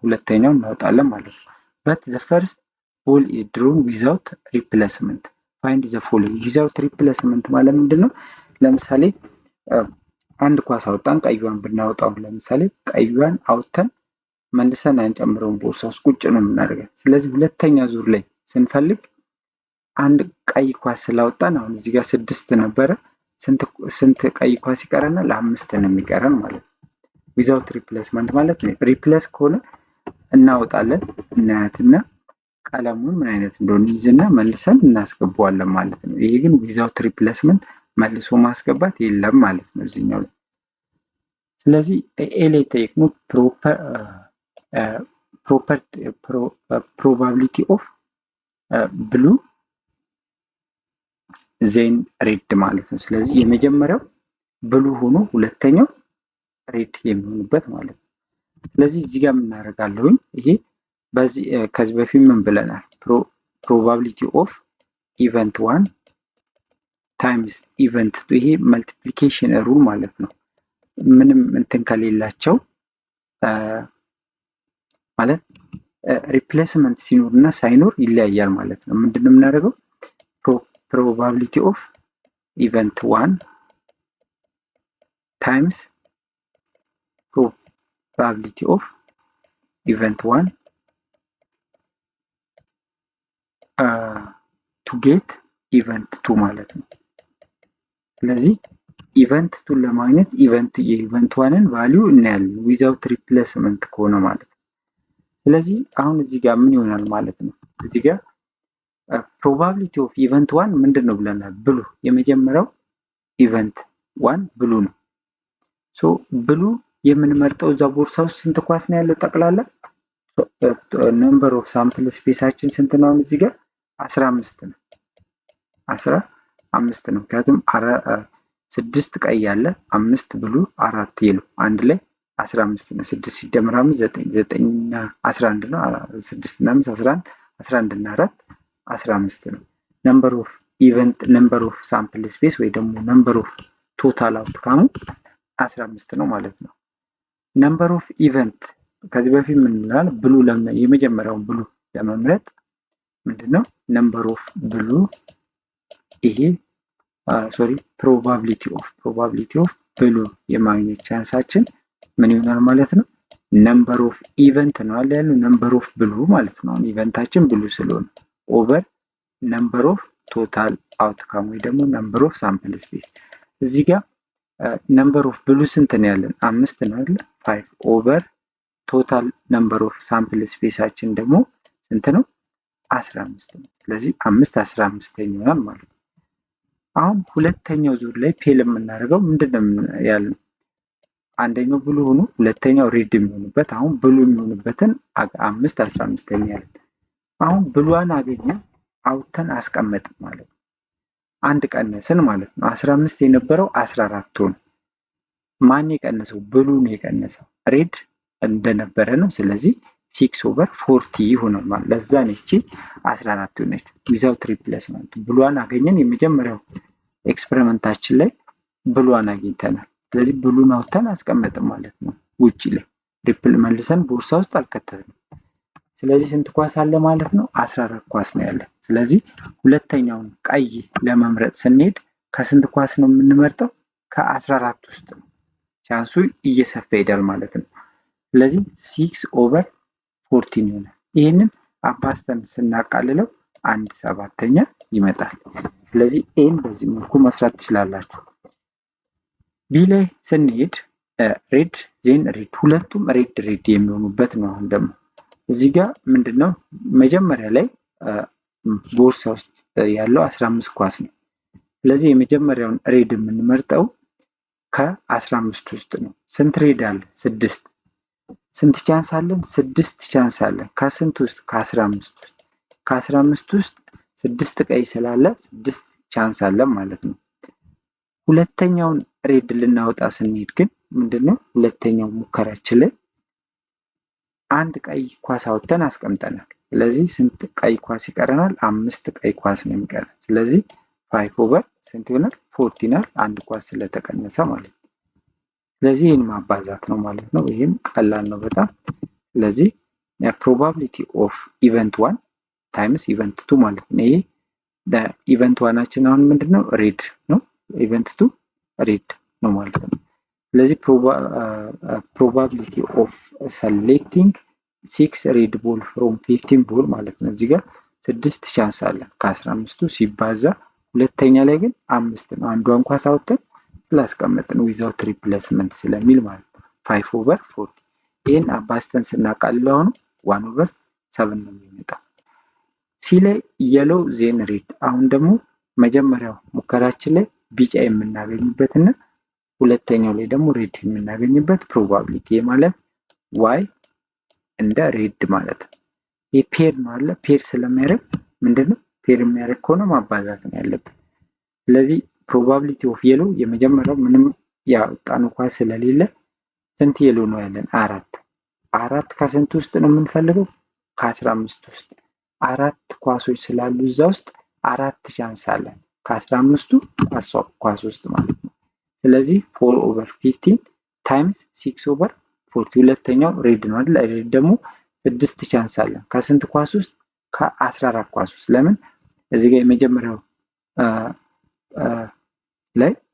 ሁለተኛው እናወጣለን ማለት ነው። በት ዘ ፈርስት ቦል ኢዝ ድሮን ዊዛውት ሪፕሌስመንት ፋይንድ ዘ ፎሎዊንግ። ዊዛውት ሪፕሌስመንት ማለት ምንድነው? ለምሳሌ አንድ ኳስ አወጣን፣ ቀይዋን ብናወጣው ለምሳሌ ቀይዋን አውጥተን መልሰን አንጨምረውን ቦርሳ ውስጥ ቁጭ ነው የምናደርገው። ስለዚህ ሁለተኛ ዙር ላይ ስንፈልግ አንድ ቀይ ኳስ ስላወጣን አሁን እዚህ ጋር 6 ነበረ። ስንት ቀይ ኳስ ይቀረናል? 5 ነው የሚቀረን ማለት ነው። ዊዛውት ሪፕሌስመንት ማለት ነው። ሪፕሌስ ከሆነ እናወጣለን፣ እናያትና ቀለሙን ምን አይነት እንደሆነ ይዝና መልሰን እናስገባዋለን ማለት ነው። ይሄ ግን ዊዛውት ሪፕሌስመንት መልሶ ማስገባት የለም ማለት ነው እዚህኛው ላይ። ስለዚህ ኤ ላይ ጠየቅነው ፕሮባቢሊቲ ኦፍ ብሉ ዜን ሬድ ማለት ነው። ስለዚህ የመጀመሪያው ብሉ ሆኖ ሁለተኛው ሬድ የሚሆንበት ማለት ነው። ስለዚህ እዚህ ጋር የምናደርጋለሁኝ ይሄ ከዚህ በፊት ምን ብለናል? ፕሮባቢሊቲ ኦፍ ኢቨንት 1 ታይምስ ኢቨንት 2 ይሄ መልቲፕሊኬሽን ሩል ማለት ነው። ምንም እንትን ከሌላቸው ማለት ሪፕሌስመንት ሲኖር እና ሳይኖር ይለያያል ማለት ነው። ምንድነው የምናደርገው? ፕሮባቢሊቲ ኦፍ ኢቨንት 1 ታይምስ ፕሮባቢሊቲ ኦፍ ኢቨንት 1 ቱ ጌት ኢቨንት 2 ማለት ነው። ስለዚህ ኢቨንት 2 ለማግኘት የኢቨንት 1ን ቫልዩ እናያለን ዊዛውት ሪፕሌስመንት ከሆነ ማለት ነው። ስለዚህ አሁን እዚህ ጋር ምን ይሆናል ማለት ነው? እዚህ ጋር ፕሮባቢሊቲ ኦፍ ኢቨንት 1 ምንድን ነው ብለናል? ብሉ። የመጀመሪያው ኢቨንት 1 ብሉ ነው። ሶ ብሉ የምንመርጠው እዛ ቦርሳ ውስጥ ስንት ኳስ ነው ያለው ጠቅላላ? ነምበር ኦፍ ሳምፕል ስፔሳችን ስንት ነው? እዚህ ጋር 15 ነው። 15 ነው። ምክንያቱም 6 ቀይ ያለ 5 ብሉ 4 የሎ አንድ ላይ 15 ነው። 6 ሲደመር 5 9 እና 11 ነው። 6 እና 5 11 11 እና 4 15 ነው። ነምበር ኦፍ ኢቨንት ነምበር ኦፍ ሳምፕል ስፔስ ወይ ደግሞ ነምበር ኦፍ ቶታል አውትካሙ 15 ነው ማለት ነው። ነምበር ኦፍ ኢቨንት ከዚህ በፊት ምን ይላል? ብሉ የመጀመሪያውን ብሉ ለመምረጥ ምንድነው ነምበር ኦፍ ብሉ ይሄ ፕሮባቢሊቲ ኦፍ ብሉ የማግኘት ቻንሳችን ምን ይሆናል ማለት ነው? ነምበር ኦፍ ኢቨንት ነው አለ ያለው ነምበር ኦፍ ብሉ ማለት ነው። ኢቨንታችን ብሉ ስለሆነ ኦቨር ነምበር ኦፍ ቶታል አውትካም ወይ ደግሞ ነምበር ኦፍ ሳምፕል ስፔስ። እዚህ ጋር ነምበር ኦፍ ብሉ ስንት ነው ያለን? 5 ነው አይደል? 5 ኦቨር ቶታል ነምበር ኦፍ ሳምፕል ስፔሳችን ደግሞ ስንት ነው? 15 ነው። ስለዚህ 5 15ኛ ይሆናል ማለት ነው። አሁን ሁለተኛው ዙር ላይ ፌል የምናደርገው ምንድነው ያለው? አንደኛው ብሉ ሆኖ ሁለተኛው ሬድ የሚሆንበት፣ አሁን ብሉ የሚሆንበትን 5 15ኛ ያለን። አሁን ብሏን አገኘን አውጥተን አስቀመጥን ማለት ነው። አንድ ቀነስን ማለት ነው። 15 የነበረው 14 ሆነ። ማን የቀነሰው? ብሉ ነው የቀነሰው። ሬድ እንደነበረ ነው። ስለዚህ 6/40 ይሆናል ማለት ለዛ ነው እቺ 14 ሆነች ዊዛውት ሪፕሌስመንት። ብሏን አገኘን። የመጀመሪያው ኤክስፐሪመንታችን ላይ ብሏን አግኝተናል። ስለዚህ ብሉን አውጥተን አስቀመጥን ማለት ነው። ውጪ ላይ ሪፕል መልሰን ቦርሳ ውስጥ አልከተትንም። ስለዚህ ስንት ኳስ አለ ማለት ነው? 14 ኳስ ነው ያለ። ስለዚህ ሁለተኛውን ቀይ ለመምረጥ ስንሄድ ከስንት ኳስ ነው የምንመርጠው? ከ14 ውስጥ ነው። ቻንሱ እየሰፋ ይሄዳል ማለት ነው። ስለዚህ 6/14 ይሆናል። ይህንን አባዝተን ስናቃልለው 1/7 ይመጣል። ስለዚህ ኤን በዚህ መልኩ መስራት ትችላላችሁ። ቢ ላይ ስንሄድ ሬድ ዜን ሬድ፣ ሁለቱም ሬድ የሚሆኑበት ነው። አሁን ደግሞ እዚህ ጋር ምንድነው መጀመሪያ ላይ ቦርሳ ውስጥ ያለው 15 ኳስ ነው። ስለዚህ የመጀመሪያውን ሬድ የምንመርጠው ከ15 ውስጥ ነው። ስንት ሬድ አለ? 6። ስንት ቻንስ አለን? 6 ቻንስ አለን። ከስንት ውስጥ? ከ15 ውስጥ። ከ15 ውስጥ 6 ቀይ ስላለ 6 ቻንስ አለን ማለት ነው። ሁለተኛውን ሬድ ልናወጣ ስንሄድ ግን ምንድነው ሁለተኛው ሙከራችን ላይ አንድ ቀይ ኳስ አውጥተን አስቀምጠናል። ስለዚህ ስንት ቀይ ኳስ ይቀረናል? 5 ቀይ ኳስ ነው የሚቀረን። ስለዚህ 5/, ስንት ይሆናል? 40 ይሆናል። አንድ ኳስ ስለተቀነሰ ማለት ነው። ስለዚህ ይህን ማባዛት ነው ማለት ነው። ይህም ቀላል ነው በጣም። ስለዚህ ፕሮባቢሊቲ ኦፍ ኢቨንት 1 ታይምስ ኢቨንት 2 ማለት ነው። ይሄ ኢቨንት 1ችን አሁን ምንድነው ሬድ ነው፣ ኢቨንት 2 ሬድ ነው ማለት ነው። ስለዚህ ፕሮባቢሊቲ ኦፍ ሰሌክቲንግ 6 ሬድ ቦል ፍሮም 15 ቦል ማለት ነው። እዚህ ጋር 6 ቻንስ አለን ከ15ቱ ሲባዛ ሁለተኛ ላይ ግን 5 ነው። አንዷን ኳስ አውጥተን ስላስቀመጥን ዊዛውት ሪፕሌስመንት ስለሚል ማለት ነው 5/40። ይህን አባዝተን ስናቃልለው አሁን 1/7 ነው የሚመጣው። ሲ ላይ የሎ ዜን ሬድ፣ አሁን ደግሞ መጀመሪያው ሙከራችን ላይ ቢጫ የምናገኝበት እና ሁለተኛው ላይ ደግሞ ሬድ የምናገኝበት ፕሮባቢሊቲ ማለት ዋይ እንደ ሬድ ማለት ነው። ይህ ፔር ነው አለ። ፔር ስለሚያደርግ ምንድነው ፔር የሚያደርግ ከሆነ ማባዛት ነው ያለብን። ስለዚህ ፕሮባቢሊቲ ኦፍ የሎ የመጀመሪያው ምንም ያወጣነው ኳስ ስለሌለ ስንት የሎ ነው ያለን? 4 ከስንት ውስጥ ነው የምንፈልገው? ከ15 ውስጥ 4 ኳሶች ስላሉ እዛ ውስጥ 4 ቻንስ አለን ከ15ቱ ኳስ ውስጥ ማለት ነው። ስለዚህ 4/15 ታይምስ 6/40። ሁለተኛው ሬድ ነው አይደል? ሬድ ደግሞ 6 ቻንስ አለን ከስንት ኳስ ውስጥ? ከ14 ኳስ ውስጥ። ለምን እዚህ ጋር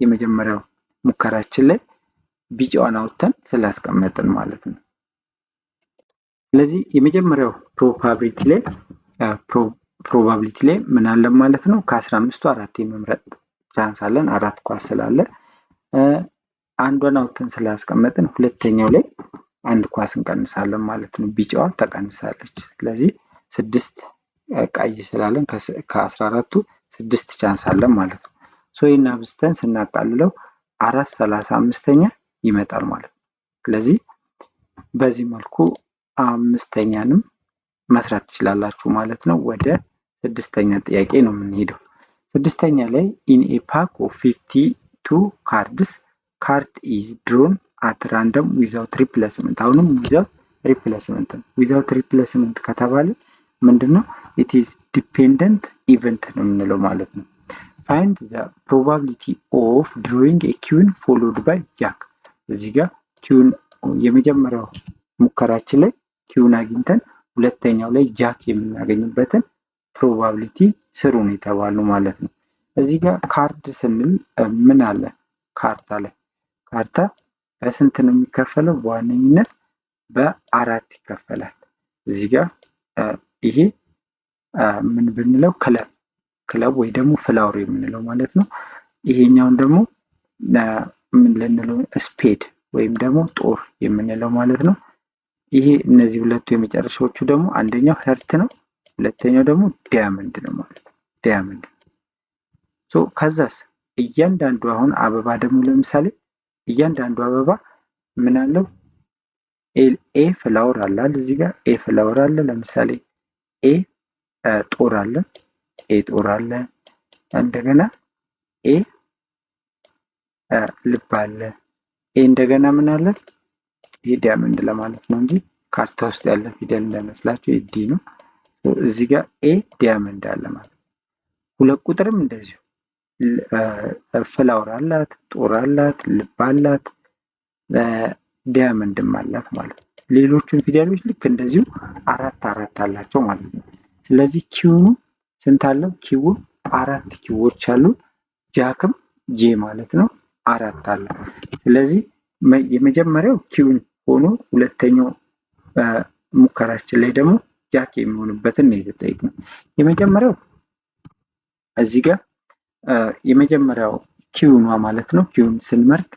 የመጀመሪያው ሙከራችን ላይ ቢጫዋን አውጥተን ስላስቀመጥን ማለት ነው። ስለዚህ የመጀመሪያው ፕሮባቢሊቲ ላይ ምን አለ ማለት ነው? ከ15ቱ 4 የመምረጥ ቻንስ አለን 4 ኳስ ስላለ አንዷን አውጥተን ስላስቀመጥን ሁለተኛው ላይ አንድ ኳስ እንቀንሳለን ማለት ነው። ቢጫዋ ተቀንሳለች። ስለዚህ 6 ቀይ ስላለን ከ14ቱ 6 ቻንስ አለን ማለት ነው። ይህን አብዝተን ስናቃልለው 4/35 ይመጣል ማለት ነው። ስለዚህ በዚህ መልኩ አምስተኛንም መስራት ትችላላችሁ ማለት ነው። ወደ 6ኛ ጥያቄ ነው የምንሄደው። 6ኛ ላይ ኢን ኤ ፓክ ኦፍ 52 ካርድስ ካርድ ኢዝ ድሮን አት ራንደም ዊዛውት ሪፕሌስመንት። አሁንም ዊዛውት ሪፕሌስመንት ነው። ዊዛውት ሪፕሌስመንት ከተባለ ምንድነው? ኢት ኢዝ ዲፔንደንት ኢቨንት ነው የምንለው ማለት ነው። ፋይንድ ዘ ፕሮባቢሊቲ ኦፍ ድሮዊንግ ኤ ኪውን ፎሎድ ባይ ጃክ። እዚህ ጋር ኪውን የመጀመሪያው ሙከራችን ላይ ኪውን አግኝተን ሁለተኛው ላይ ጃክ የምናገኝበትን ፕሮባቢሊቲ ስሩ ነው የተባለው ማለት ነው። እዚህ ጋር ካርድ ስንል ምን አለ? ካርታ ላይ ካርታ በስንት ነው የሚከፈለው? በዋነኝነት በ4 ይከፈላል። እዚህ ጋር ይሄ ምን ብንለው ክለብ ወይ ደግሞ ፍላወር የምንለው ማለት ነው። ይሄኛውን ደግሞ ምን ልንለው? ስፔድ ወይም ደግሞ ጦር የምንለው ማለት ነው። ይሄ እነዚህ ሁለቱ የመጨረሻዎቹ ደግሞ አንደኛው ሄርት ነው፣ ሁለተኛው ደግሞ ዳያመንድ ነው ማለት ነው። ዳያመንድ ሶ ከዛስ እያንዳንዱ አሁን አበባ ደግሞ ለምሳሌ እያንዳንዱ አበባ ምን አለው? ኤ ፍላወር አለ እዚህ ጋር ኤ ፍላወር አለ። ለምሳሌ ኤ ጦር አለ፣ ኤ ጦር አለ። እንደገና ኤ ልብ አለ። ኤ እንደገና ምን አለ? ይሄ ዳያመንድ ለማለት ነው እንጂ ካርታ ውስጥ ያለ ፊደል እንዳይመስላችሁ ዲ ነው። እዚህ ጋር ኤ ዳያመንድ አለ ማለት ነው። ሁለት ቁጥርም እንደዚሁ ፍላወር አላት፣ ጦር አላት፣ ልብ አላት፣ ዳያመንድም አላት ማለት ነው። ሌሎቹን ፊደሎች ልክ እንደዚሁ አራት አላቸው ማለት ነው። ስለዚህ ኪው ስንት አለው? ኪው አራት ኪዎች አሉ። ጃክም ጄ ማለት ነው አራት አለው። ስለዚህ የመጀመሪያው ኪውን ሆኖ ሁለተኛው ሙከራችን ላይ ደግሞ ጃክ የሚሆንበትን ነው የተጠየቅነው። የመጀመሪያው እዚህ ጋር የመጀመሪያው ኪውኗ ማለት ነው። ኪውን ስንመርጥ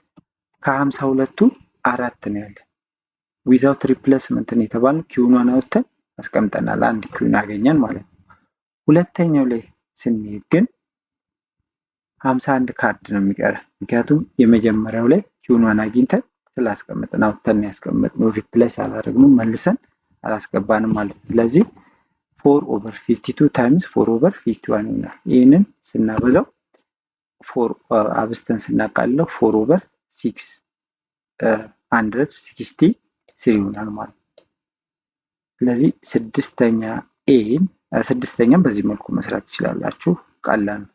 ከ52ቱ አራት ነው ያለ። ዊዛውት ሪፕሌስመንት ነው የተባለው። ኪውኗን አውጥተን አስቀምጠናል። አንድ ኪውን አገኘን ማለት ነው። ሁለተኛው ላይ ስንሄድ ግን 51 ካርድ ነው የሚቀረን። ምክንያቱም የመጀመሪያው ላይ ኪውኗን አግኝተን ስላስቀመጥን አውጥተን ያስቀመጥነው ሪፕሌስ አላደረግንም፣ መልሰን አላስገባንም ማለት ነው። ስለዚህ 4/52 ታይምስ 4/51 ይሆናል። ይህንን ስናበዛው አብስተን ስናቃልለው 4/663 ይሆናል ማለት ነው። ስለዚህ ስድስተኛም በዚህ መልኩ መስራት ትችላላችሁ፣ ቀላል ነው።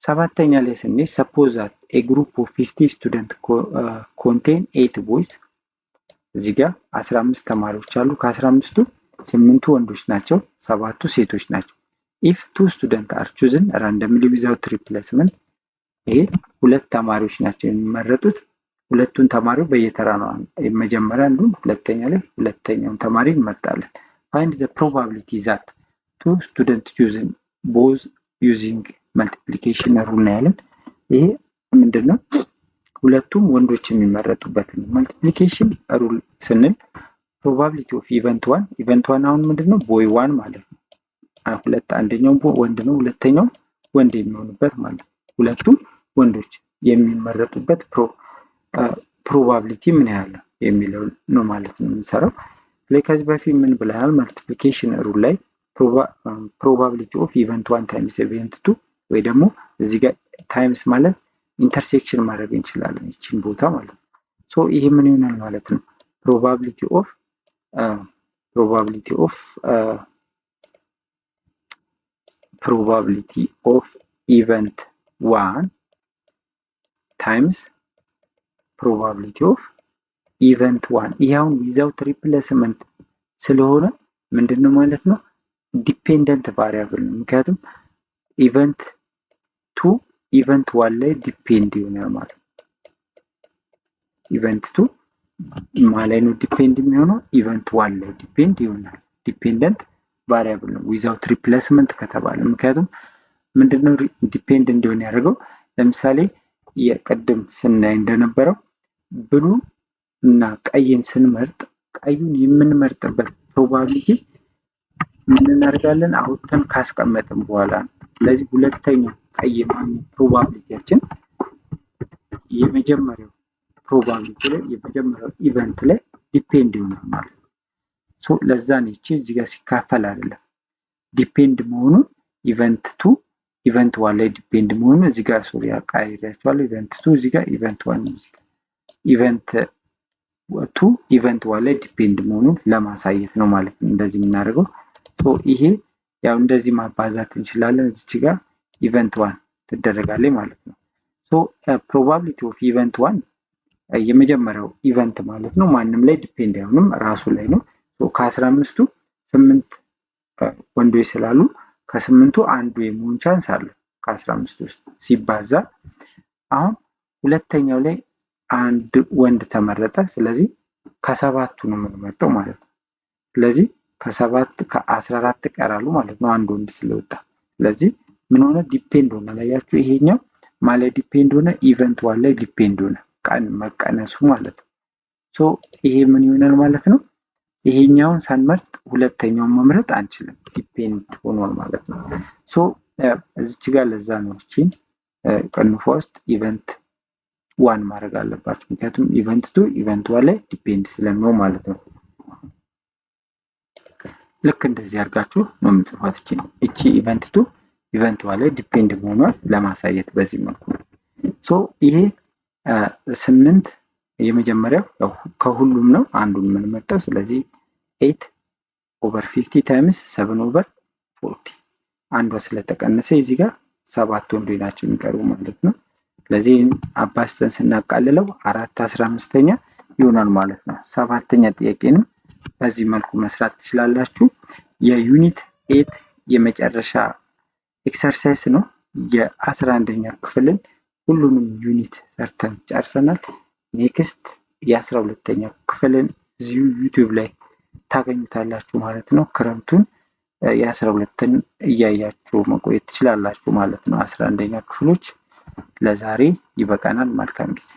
ሰባተኛ ላይ ስንሄድ ሰፖዝ ዛት ኤ ግሩፕ ኦፍ 50 ስቱደንት ኮንቴን 8 ቦይስ። እዚህ ጋር 15 ተማሪዎች አሉ። ከ15ቱ 8ቱ ወንዶች ናቸው፣ 7ቱ ሴቶች ናቸው። ኢፍ 2 ስቱደንት አር ቹዝን ራንደምሊ ዊዛውት ሪፕሌስመንት። ይሄ ሁለት ተማሪዎች ናቸው የሚመረጡት። ሁለቱን ተማሪዎች በየተራ ነው። መጀመሪያ አንዱን፣ ሁለተኛ ላይ ሁለተኛውን ተማሪ እንመርጣለን። ፋይንድ ዘ ፕሮባቢሊቲ ዛት 2 ስቱደንት ቹዝን ቦዝ ዩዚንግ መልቲፕሊኬሽን ሩል ነው ያለን። ይሄ ምንድነው? ሁለቱም ወንዶች የሚመረጡበትን መልቲፕሊኬሽን ሩል ስንል ፕሮባቢሊቲ ኦፍ ኢቨንት ዋን አሁን ምንድነው? ቦይ ዋን ማለት ነው። አንደኛው ወንድ ነው፣ ሁለተኛው ወንድ የሚሆንበት ማለት ነው። ሁለቱም ወንዶች የሚመረጡበት ፕሮባቢሊቲ ምን ያህል ነው የሚለው ነው ማለት ነው የምንሰራው። ከዚህ በፊት ምን ብለናል? መልቲፕሊኬሽን ሩል ላይ ፕሮባቢሊቲ ኦፍ ኢቨንት ዋን ታይምስ ኢቨንት ቱ ወይ ደግሞ እዚህ ጋር ታይምስ ማለት ኢንተርሴክሽን ማድረግ እንችላለን ይችን ቦታ ማለት ነው። ሶ ይሄ ምን ይሆናል ማለት ነው? ፕሮባቢሊቲ ኦፍ ኢቨንት ዋን ታይምስ ፕሮባቢሊቲ ኦፍ ኢቨንት ዋን። ይሄ አሁን ዊዛውት ሪፕሌስመንት ስለሆነ ምንድነው ማለት ነው? ዲፔንደንት ቫሪያብል ነው። ምክንያቱም ኢቨንት ቱ ኢቨንት ዋን ላይ ዲፔንድ ይሆናል ማለት ነው። ኢቨንት ቱ ማለት ነው ዲፔንድ የሚሆነው ኢቨንት ዋን ላይ ዲፔንድ ይሆናል። ዲፔንደንት ቫሪያብል ነው ዊዛውት ሪፕሌስመንት ከተባለ። ምክንያቱም ምንድነው ዲፔንድ እንዲሆን ያደርገው? ለምሳሌ የቅድም ስናይ እንደነበረው ብሉ እና ቀይን ስንመርጥ ቀዩን የምንመርጥበት ፕሮባቢሊቲ ምን እናደርጋለን? አውጥተን ካስቀመጥን በኋላ ነው። ስለዚህ ሁለተኛው ቀይ ማግኘት ፕሮባቢሊቲያችን የመጀመሪያው ፕሮባቢሊቲ ላይ የመጀመሪያው ኢቨንት ላይ ዲፔንድ ይሆናል ማለት ነው። ሶ ለዛ ነው እቺ እዚህ ጋር ሲካፈል አይደለም ዲፔንድ መሆኑን ኢቨንት ቱ ኢቨንት ዋን ላይ ዲፔንድ መሆኑን እዚህ ጋር ሶሪ አቃይራችኋለሁ። ኢቨንት ቱ እዚህ ጋር ኢቨንት ዋን ኢቨንት ቱ ኢቨንት ዋን ላይ ዲፔንድ መሆኑን ለማሳየት ነው ማለት ነው እንደዚህ የምናደርገው። ሶ ይሄ ያው እንደዚህ ማባዛት እንችላለን። እዚች ጋር ኢቨንት ዋን ትደረጋለች ማለት ነው። ሶ ፕሮባቢሊቲ ኦፍ ኢቨንት ዋን የመጀመሪያው ኢቨንት ማለት ነው ማንም ላይ ዲፔንድ አይሆንም ራሱ ላይ ነው። ሶ ከ15ቱ 8 ወንዶች ስላሉ ከ8ቱ አንዱ የመሆን ቻንስ አለው ከ15 ውስጥ ሲባዛ። አሁን ሁለተኛው ላይ አንድ ወንድ ተመረጠ። ስለዚህ ከ7ቱ ነው የምንመርጠው ማለት ነው። ስለዚህ ከ14 ቀራሉ ማለት ነው አንድ ወንድ ስለወጣ። ስለዚህ ምን ሆነ? ዲፔንድ ሆነ። ላያችሁ ይሄኛው ማለት ዲፔንድ ሆነ ኢቨንት ዋን ላይ ዲፔንድ ሆነ ቀን መቀነሱ ማለት ነው። ሶ ይሄ ምን ይሆናል ማለት ነው? ይሄኛውን ሳንመርጥ ሁለተኛውን መምረጥ አንችልም። ዲፔንድ ሆኗል ማለት ነው። ሶ እዚች ጋር ለዛ ነው እቺን ቅንፏ ውስጥ ኢቨንት ዋን ማድረግ አለባችሁ። ምክንያቱም ኢቨንት ቱ ኢቨንት ዋን ላይ ዲፔንድ ስለሚሆን ማለት ነው። ልክ እንደዚህ አድርጋችሁ ነው የምጽፏት። እቺ ኢቨንት ቱ ኢቨንት ዋን ላይ ዲፔንድ መሆኗን ለማሳየት በዚህ መልኩ ነው። ሶ ይሄ 8 የመጀመሪያው ከሁሉም ነው አንዱን የምንመርጠው። ስለዚህ 8/50 ታይምስ 7/40 አንዷ ስለተቀነሰ እዚህ ጋር 7 ወንዶች ናቸው የሚቀሩ ማለት ነው። ስለዚህ አባስተን ስናቃልለው 4/15 ይሆናል ማለት ነው። ሰባተኛ ጥያቄንም በዚህ መልኩ መስራት ትችላላችሁ። የዩኒት 8 የመጨረሻ ኤክሰርሳይዝ ነው። የ11ኛ ክፍልን ሁሉንም ዩኒት ሰርተን ጨርሰናል። ኔክስት የ12ኛ ክፍልን እዚሁ ዩቲዩብ ላይ ታገኙታላችሁ ማለት ነው። ክረምቱን የ12ን እያያችሁ መቆየት ትችላላችሁ ማለት ነው። 11ኛ ክፍሎች ለዛሬ ይበቃናል። መልካም ጊዜ